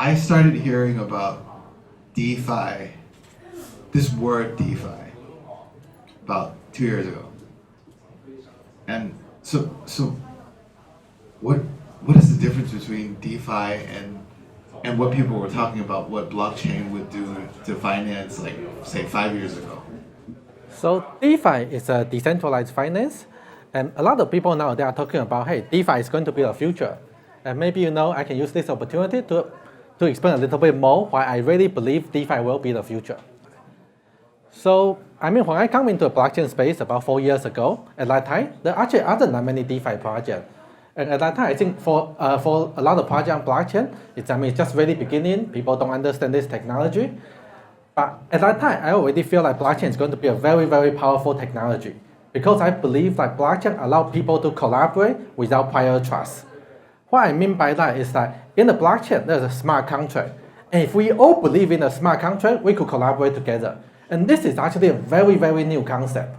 I started hearing about DeFi, this word DeFi, about 2 years ago. And so what is the difference between DeFi and what people were talking about, what blockchain would do to finance, like, say, 5 years ago? So DeFi is a decentralized finance, and a lot of people now they are talking about, hey, DeFi is going to be the future. And maybe I can use this opportunity to explain a little bit more why I really believe DeFi will be the future. So, when I come into the blockchain space about 4 years ago, at that time, there actually aren't that many DeFi projects. And at that time, I think for a lot of projects on blockchain, it's just really beginning. People don't understand this technology. But at that time, I already feel like blockchain is going to be a very, very powerful technology because I believe that blockchain allows people to collaborate without prior trust. What I mean by that is that in the blockchain, there's a smart contract. And if we all believe in a smart contract, we could collaborate together. And this is actually a very, very new concept.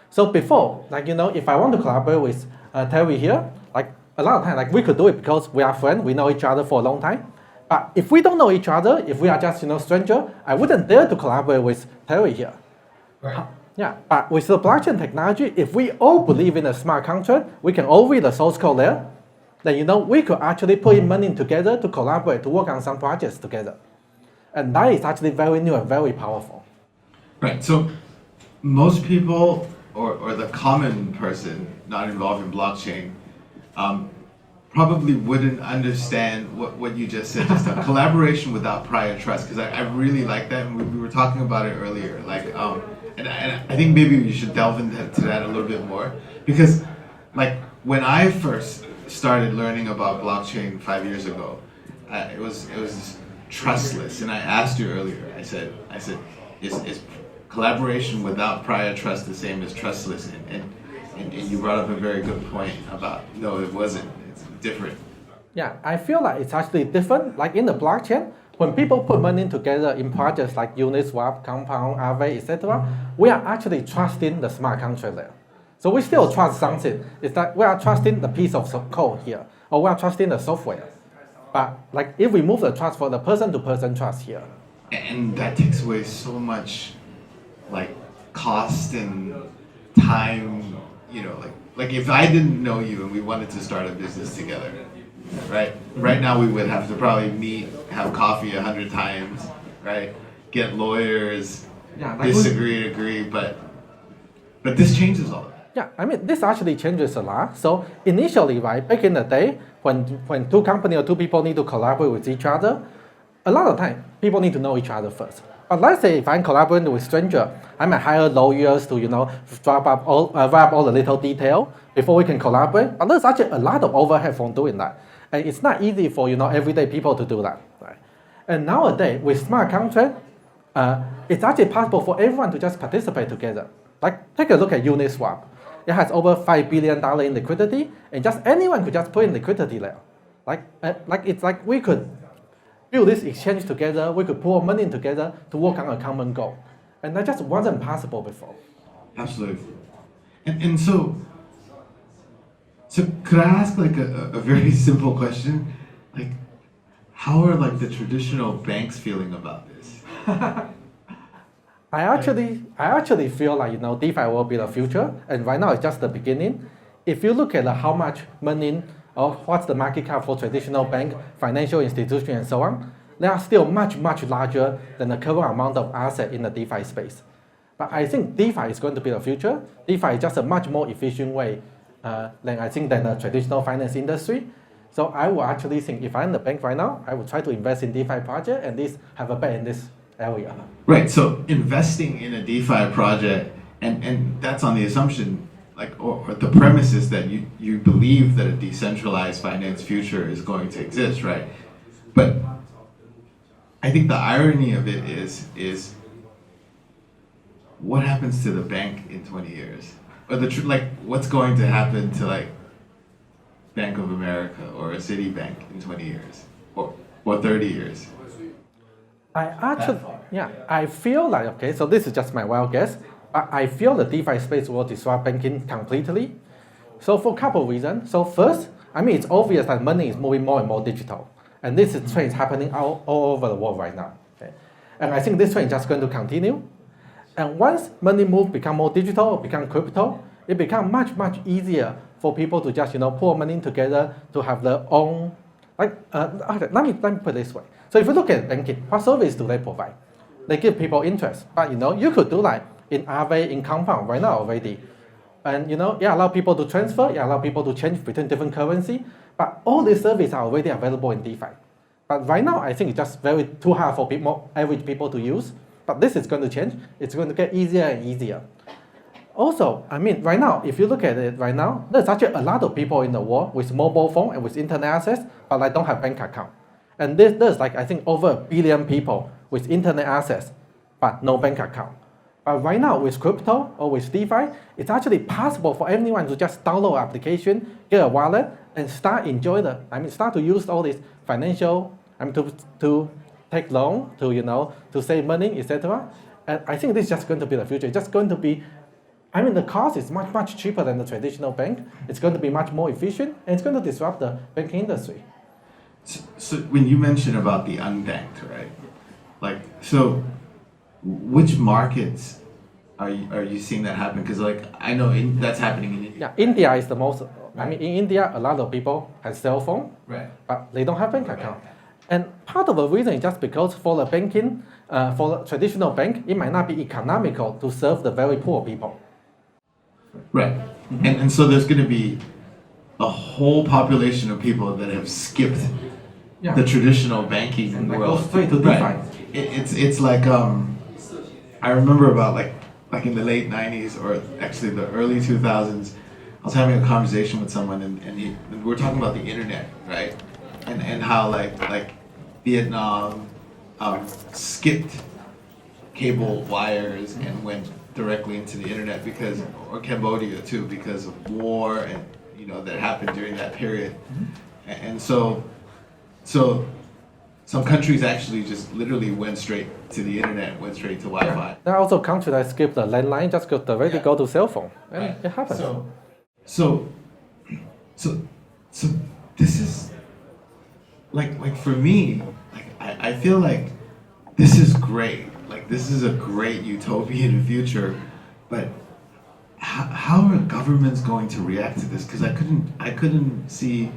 So before, if I want to collaborate with Terry here, a lot of times, we could do it because we are friends, we know each other for a long time. But if we don't know each other, if we are just, stranger, I wouldn't dare to collaborate with Terry here. Right. Yeah, but with the blockchain technology, if we all believe in a smart contract, we can all read the source code there, then, we could actually put in money together to collaborate, to work on some projects together. And that is actually very new and very powerful. Right, so most people, or the common person not involved in blockchain, probably wouldn't understand what you just said, just a collaboration without prior trust, because I really like that, and we were talking about it earlier, and I think maybe we should delve into that a little bit more, because when I first started learning about blockchain 5 years ago, it was trustless, and I asked you earlier, I said, is collaboration without prior trust the same as trustless? And you brought up a very good point about, no, it wasn't. It's different. Yeah, I feel like it's actually different. Like in the blockchain, when people put money together in projects like Uniswap, Compound, Aave, etc., we are actually trusting the smart contract there. So we still trust something. It's that we are trusting the piece of code here, or we are trusting the software. But if we move the trust for the person-to-person trust here. And that takes away so much cost and time, if I didn't know you and we wanted to start a business together, right now we would have to probably meet, have coffee 100 times, right? Get lawyers, disagree, agree, but this changes all of that. Yeah, this actually changes a lot. So initially, back in the day, when two companies or two people need to collaborate with each other, a lot of time, people need to know each other first. But let's say if I'm collaborating with a stranger, I might hire lawyers to, wrap up all the little detail before we can collaborate. But there's actually a lot of overhead from doing that. And it's not easy for, everyday people to do that. Right? And nowadays, with smart contract, it's actually possible for everyone to just participate together. Take a look at Uniswap. It has over $5 billion in liquidity, and just anyone could just put in liquidity there. It's like we could build this exchange together, we could pour money together to work on a common goal. And that just wasn't possible before. Absolutely. And so could I ask a very simple question? How are the traditional banks feeling about this? I actually feel like DeFi will be the future, and right now it's just the beginning. If you look at how much money or what's the market cap for traditional bank, financial institutions, and so on, they are still much, much larger than the current amount of asset in the DeFi space. But I think DeFi is going to be the future. DeFi is just a much more efficient way than the traditional finance industry. So I would actually think if I'm the bank right now, I would try to invest in DeFi project and have a bet in this area. Right, so investing in a DeFi project, and that's on the assumption, or the premise is that you believe that a decentralized finance future is going to exist, right? But I think the irony of it is what happens to the bank in 20 years? Or what's going to happen to Bank of America or a Citibank in 20 years or 30 years? I feel like, so this is just my wild guess, but I feel the DeFi space will disrupt banking completely. So for a couple of reasons. So first, it's obvious that money is moving more and more digital. And this trend is happening all over the world right now. Okay? And I think this trend is just going to continue. And once money move become more digital, become crypto, it becomes much easier for people to just put money together to have their own. Okay, let me put it this way. So if you look at banking, what service do they provide? They give people interest, but you could do like in Aave, in Compound right now already. And allow people to transfer, allow people to change between different currency, but all these services are already available in DeFi. But right now, I think it's just too hard for average people to use. But this is going to change. It's going to get easier and easier. Also, right now, if you look at it right now, there's actually a lot of people in the world with mobile phone and with internet access, but don't have bank account. And there's I think over 1 billion people with internet access, but no bank account. But right now, with crypto or with DeFi, it's actually possible for anyone to just download an application, get a wallet, and start start to use all this financial, to take loan, to save money, etc. And I think this is just going to be the future. It's just going to be, the cost is much cheaper than the traditional bank. It's going to be much more efficient, and it's going to disrupt the banking industry. So when you mention about the unbanked, right? Which markets are you seeing that happen? Because I know that's happening in India. Yeah, India is the most. In India, a lot of people have cell phone, right, but they don't have bank account. And part of the reason is just because for the banking, for the traditional bank, it might not be economical to serve the very poor people. Right, and so there's going to be a whole population of people that have skipped the traditional banking world. Go straight to DeFi. Right. It's like I remember about like in the late 90s or actually the early 2000s, I was having a conversation with someone and we were talking about the internet, right? And how like Vietnam skipped cable wires and went directly into the internet or Cambodia too, because of war and that happened during that period. And so some countries actually just literally went straight to the internet, went straight to Wi-Fi. Yeah. There are also countries that skip the landline, just go directly go to cell phone. And right. It happens. So this is like for me, I feel like this is great. This is a great utopian future, but how are governments going to react to this? Because I couldn't see.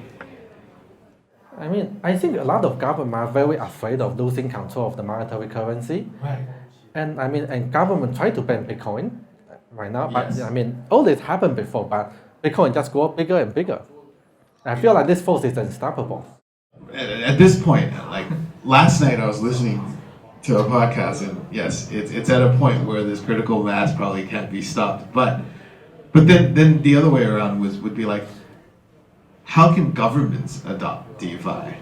I think a lot of governments are very afraid of losing control of the monetary currency. Right. And government try to ban Bitcoin right now, Yes. but all this happened before, but Bitcoin just grow bigger and bigger. I feel like this force is unstoppable. At this point, last night I was listening to a podcast, and yes, it's at a point where this critical mass probably can't be stopped. But then the other way around would be how can governments adopt DeFi?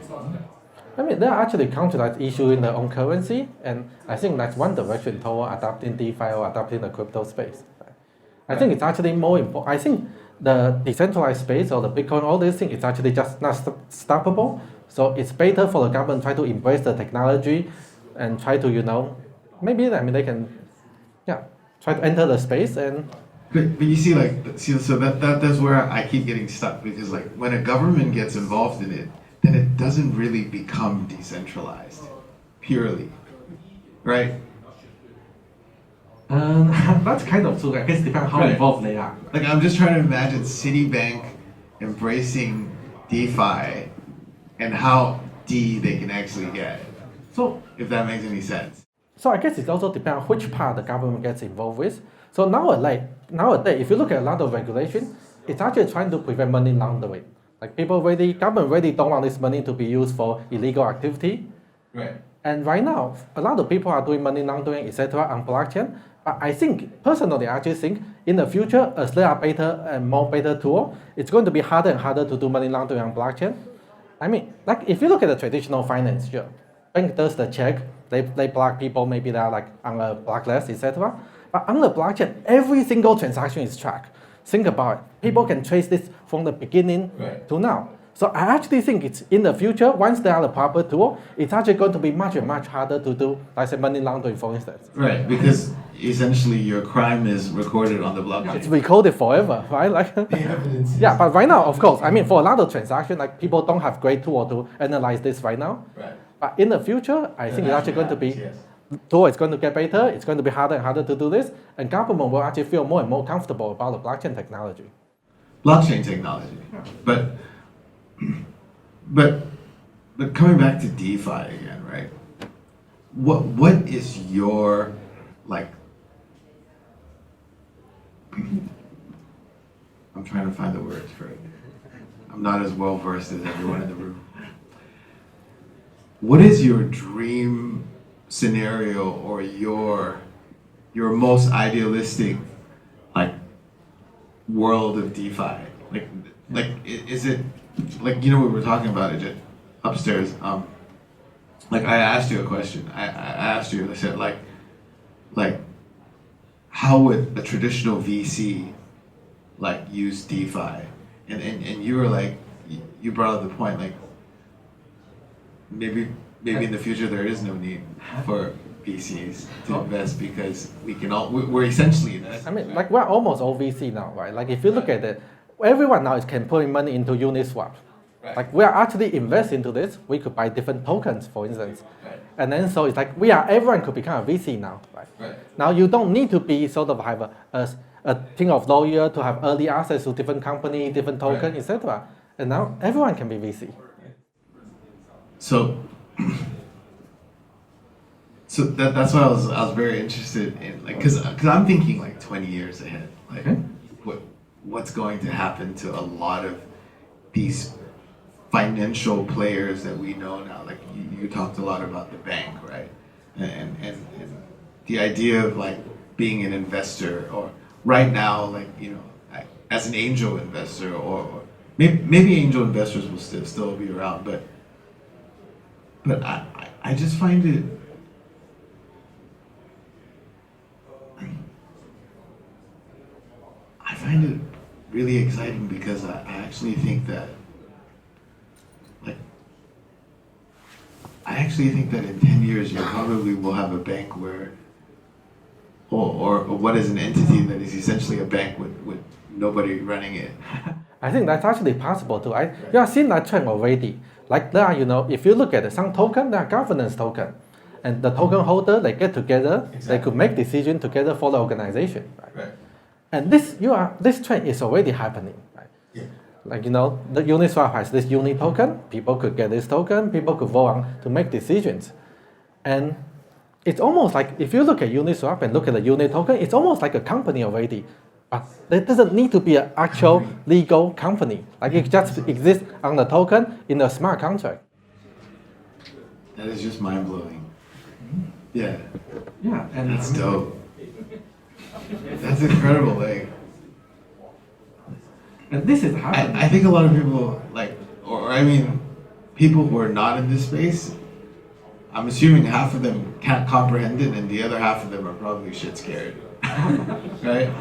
There are actually countries that issue in their own currency, and I think that's one direction toward adopting DeFi or adopting the crypto space. I think it's actually more important. I think the decentralized space or the Bitcoin, all these things, it's actually just not stoppable. So it's better for the government try to embrace the technology and try to, maybe they can, try to enter the space and. But you see, so that's where I keep getting stuck, because when a government gets involved in it, then it doesn't really become decentralized, purely, right? That's kind of true. I guess it depends how involved they are. I'm just trying to imagine Citibank embracing DeFi and how D they can actually get. So if that makes any sense. So I guess it also depends on which part the government gets involved with. So nowadays, if you look at a lot of regulation, it's actually trying to prevent money laundering. Government really don't want this money to be used for illegal activity. Right. And right now, a lot of people are doing money laundering, etc. on blockchain. But I personally actually think in the future, as there are better and more better tools, it's going to be harder and harder to do money laundering on blockchain. If you look at the traditional finance, sure, bank does the check, they block people, maybe they are on a blacklist, etc. But on the blockchain, every single transaction is tracked. Think about it. People can trace this from the beginning to now. So I actually think it's in the future, once they are the proper tool, it's actually going to be much and much harder to do, like say money laundering, for instance. Right, because essentially your crime is recorded on the blockchain. It's recorded forever, right? Like, The evidence. yeah, but right now, of course, I mean, for a lot of transactions, like people don't have great tool to analyze this right now. Right. But in the future, I think it's actually going to be, tool is going to get better, it's going to be harder and harder to do this, and government will actually feel more and more comfortable about the blockchain technology. Blockchain technology. But coming back to DeFi again, right? What is your like? I'm trying to find the words for it. I'm not as well versed as everyone in the room. What is your dream scenario or your most idealistic like world of DeFi? Like is it like, you know, we were talking about it upstairs. Like I asked you a question. I asked you. I said like how would a traditional VC like use DeFi? And you were like, you brought up the point like maybe in the future there is no need for VCs to invest because we're essentially investing. I mean, like we're almost all VC now, right? Like if you look at it, everyone now can put in money into Uniswap. Right. Like we are actually investing into this. We could buy different tokens, for instance. Right. And then so it's like everyone could become a VC now, right? Right. Now you don't need to be sort of have a team of lawyers to have early access to different company, different token, Right. etc. And now everyone can be VC. So that's why I was very interested in like because I'm thinking like 20 years ahead, like what's going to happen to a lot of these financial players that we know now. Like you talked a lot about the bank, right? And the idea of like being an investor, or right now, like, you know, as an angel investor, or maybe angel investors will still be around, but I just find it. I find it really exciting because I actually think that, like, in 10 years you probably will have a bank where, or what is an entity that is essentially a bank with nobody running it. I think that's actually possible too. You have seen that trend already. Like there are, you know, if you look at some token, there are governance token. And the token holder, they get together, They could make decisions together for the organization. Right? And this trend is already happening. Right? Yeah. Like, you know, the Uniswap has this uni token, people could get this token, people could vote on to make decisions. And it's almost like, if you look at Uniswap and look at the uni token, it's almost like a company already. But it doesn't need to be an actual legal company. Like it just exists on the token in a smart contract. That is just mind blowing. Yeah. Yeah, and That's dope. That's incredible. Like, and this is happening. I think a lot of people like, or I mean, people who are not in this space, I'm assuming half of them can't comprehend it, and the other half of them are probably shit scared. Right?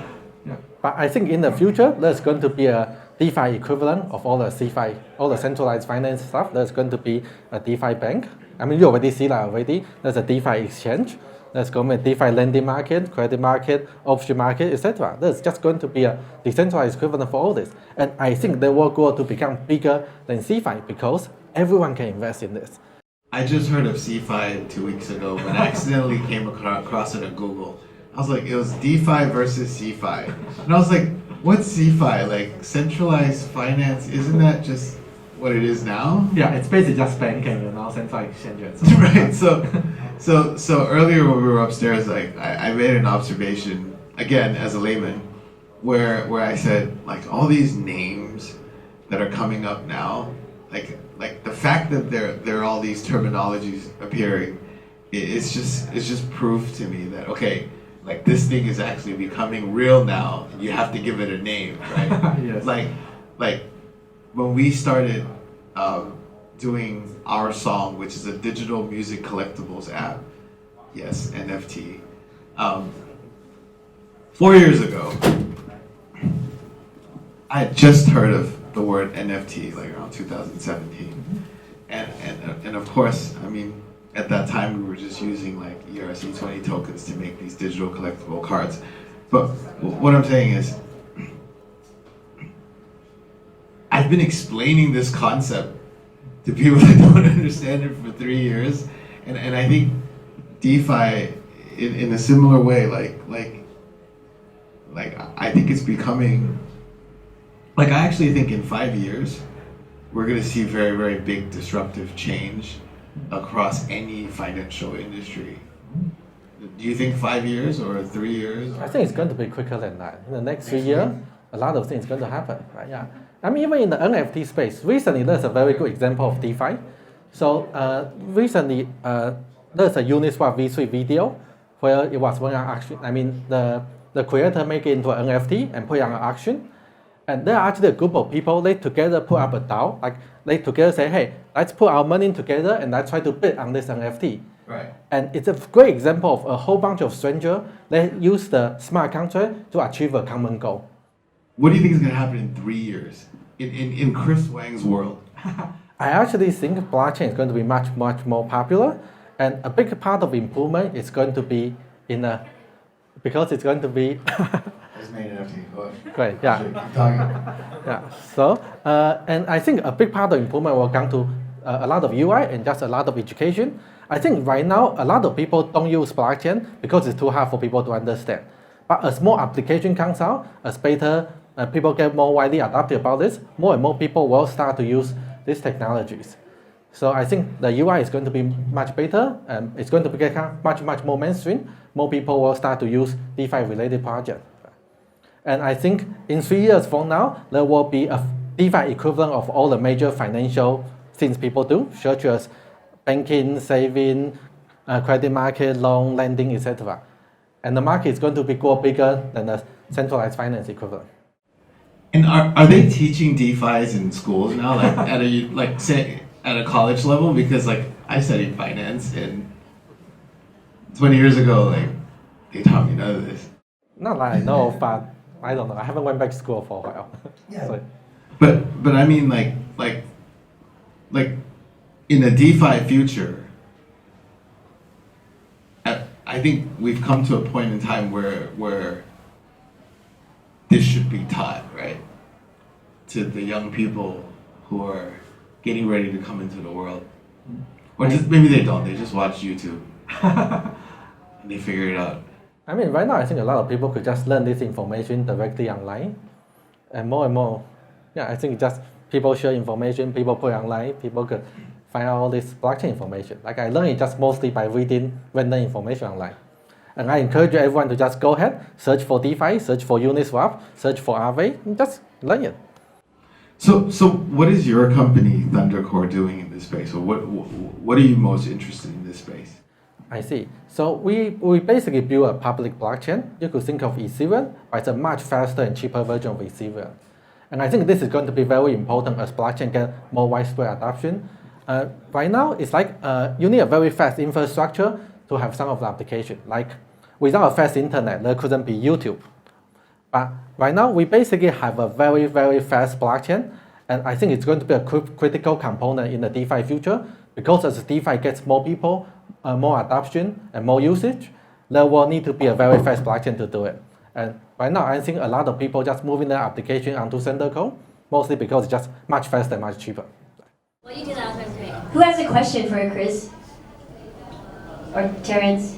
Yeah. But I think in the future, there's going to be a DeFi equivalent of all the CeFi, all the centralized finance stuff. There's going to be a DeFi bank. I mean, you already see that already. There's a DeFi exchange. There's going to be a DeFi lending market, credit market, option market, etc. There's just going to be a decentralized equivalent for all this. And I think they will go to become bigger than CeFi because everyone can invest in this. I just heard of CeFi 2 weeks ago, but I accidentally came across it on Google. I was like, it was DeFi versus CeFi. And I was like, what's CeFi? Like, centralized finance, isn't that just what it is now? Yeah, it's basically just banking, you know, central exchanges. Right, so earlier when we were upstairs, like, I made an observation, again, as a layman, where I said, like, all these names that are coming up now, like the fact that there are all these terminologies appearing, it's just proof to me that, okay, like this thing is actually becoming real now. You have to give it a name, right? Yes. Like when we started doing OURSONG, which is a digital music collectibles app, yes, NFT. 4 years ago, I had just heard of the word NFT like around 2017, and of course, I mean, at that time we were just using like ERC20 tokens to make these digital collectible cards. But what I'm saying is, I've been explaining this concept to people that don't understand it for 3 years, and I think DeFi in a similar way, like I think it's becoming, like I actually think in 5 years we're going to see very, very big disruptive change across any financial industry. Do you think 5 years or 3 years? I think it's going to be quicker than that. In the next 3 years, a lot of things are going to happen, right? Yeah. I mean, even in the NFT space, recently there's a very good example of DeFi. So recently, there's a Uniswap V3 video where it was one auction. I mean, the creator make it into an NFT and put it on an auction. And there are actually a group of people, they together put up a DAO. Like they together say, hey, let's put our money together and let's try to bid on this NFT. Right. And it's a great example of a whole bunch of strangers that use the smart contract to achieve a common goal. What do you think is going to happen in 3 years in Chris Wang's world? I actually think blockchain is going to be much, much more popular. And a big part of improvement is going to be because it's going to be... I just made an NFT. Great, yeah. Keep talking. Yeah. So, and I think a big part of improvement will come to a lot of UI and just a lot of education. I think right now, a lot of people don't use blockchain because it's too hard for people to understand. But as more application comes out, as better people get more widely adopted about this, more and more people will start to use these technologies. So I think the UI is going to be much better, and it's going to become much, much more mainstream. More people will start to use DeFi-related projects. And I think in 3 years from now, there will be a DeFi equivalent of all the major financial things people do, such as banking, saving, credit market, loan, lending, etc. And the market is going to grow bigger than the centralized finance equivalent. And are they teaching DeFi's in schools now, like say at a college level? Because like I studied finance, and 20 years ago, like they taught me none of this. Not that I know, but I don't know. I haven't went back to school for a while. Yeah. So, But I mean like in a DeFi future, I think we've come to a point in time where this should be taught, right, to the young people who are getting ready to come into the world. Or just maybe they don't, they just watch YouTube and they figure it out. I mean, right now, I think a lot of people could just learn this information directly online. And more, yeah, I think just people share information, people put it online, people could find out all this blockchain information. Like I learned it just mostly by reading random information online. And I encourage everyone to just go ahead, search for DeFi, search for Uniswap, search for Aave, and just learn it. So what is your company, Thundercore, doing in this space? Or what are you most interested in this space? I see. So we basically build a public blockchain. You could think of Ethereum, but it's a much faster and cheaper version of Ethereum. And I think this is going to be very important as blockchain get more widespread adoption. Right now, it's like you need a very fast infrastructure to have some of the application. Like without a fast internet, there couldn't be YouTube. But right now, we basically have a very, very fast blockchain. And I think it's going to be a critical component in the DeFi future, because as DeFi gets more people, more adoption, and more usage, there will need to be a very fast blockchain to do it. And right now, I think a lot of people just moving their application onto Thundercore, mostly because it's just much faster and much cheaper. Well, you do that. That was great. Who has a question for Chris? Or Terrence?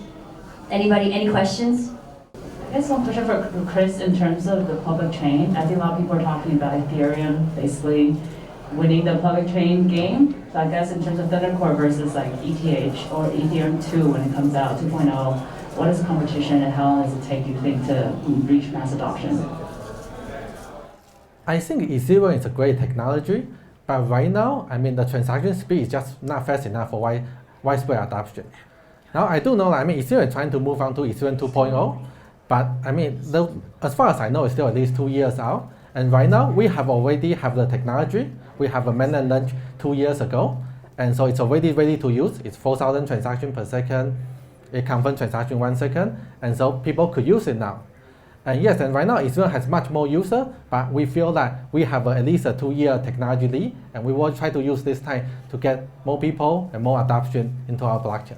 Anybody? Any questions? I guess one question for Chris in terms of the public chain. I think a lot of people are talking about Ethereum basically winning the public chain game. So I guess in terms of Thundercore versus like ETH or Ethereum 2 when it comes out 2.0, what is the competition and how long does it take, you think, to reach mass adoption? I think Ethereum is a great technology, but right now, I mean, the transaction speed is just not fast enough for widespread adoption. Now, I do know, I mean, Ethereum is trying to move on to Ethereum 2.0, but I mean, as far as I know, it's still at least 2 years out. And right now, we already have the technology. We have a mainnet launch 2 years ago, and so it's already ready to use. It's 4,000 transactions per second. It confirms transaction 1 second, and so people could use it now. And yes, and right now Ethereum has much more users, but we feel that we have at least a 2-year technology lead, and we will try to use this time to get more people and more adoption into our blockchain.